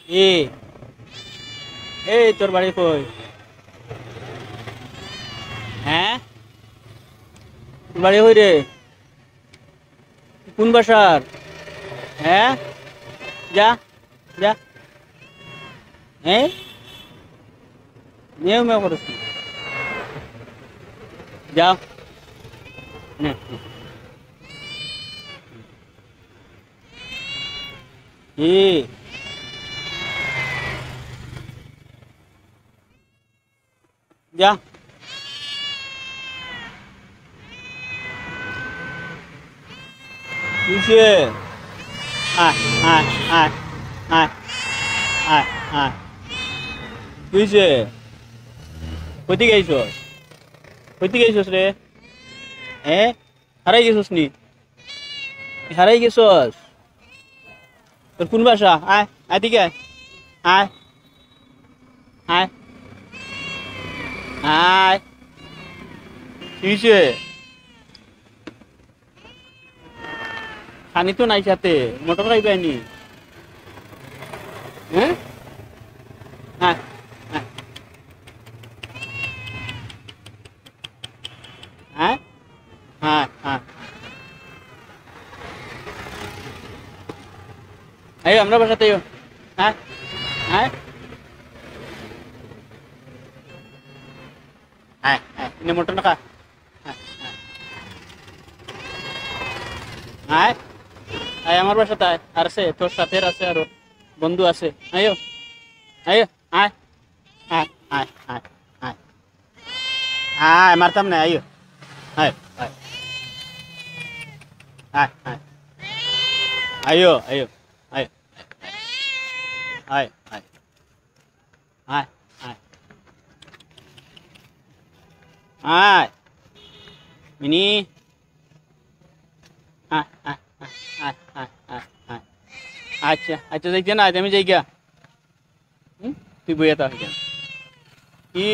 এ এই তোর বাড়ি কই? হ্যাঁ, তোর বাড়ি কই রে? কোন বাসার? হ্যাঁ, যা যা। হ্যাঁ, মেও মেও করছ না। যাও নে, নে। এ যা। কিসে? আয় আয় আয় আয় আয় আয়। কিসে? কইতে গেছস? কইতে গেছস রে? হ্যাঁ, হারাই গেছস নি? হারাই গেছস? তোর কোন বাসা? আয় আয় দিকে আয়। আয় আয় আয়। কিসে? খানি তো নাই সাথে, মোটর খাইবানি। হ্যাঁ, আয় আয় আয় আয় আয়। আয় আমরা বাসাতে আয়। আয় আয় আয় আয় নে মোটর না খা। আয় আয় আয় আমার বাসাতে আয়। আর আছে তোর সাথে আছে আরো বন্ধু আছে। আয়ো আয়ো আয় আয় আয় আয় আয় আয় মারতাম না। আয়ো আয় আয় আয় আয় আয়ো আয়ো আয় আয় আয় আয় আয় আয় মিনি আয় আয় আয় আয় আয় আয়। আচ্ছা আচ্ছা যাইতে না আমি যাই গিয়া। তুই বইয়া তা কি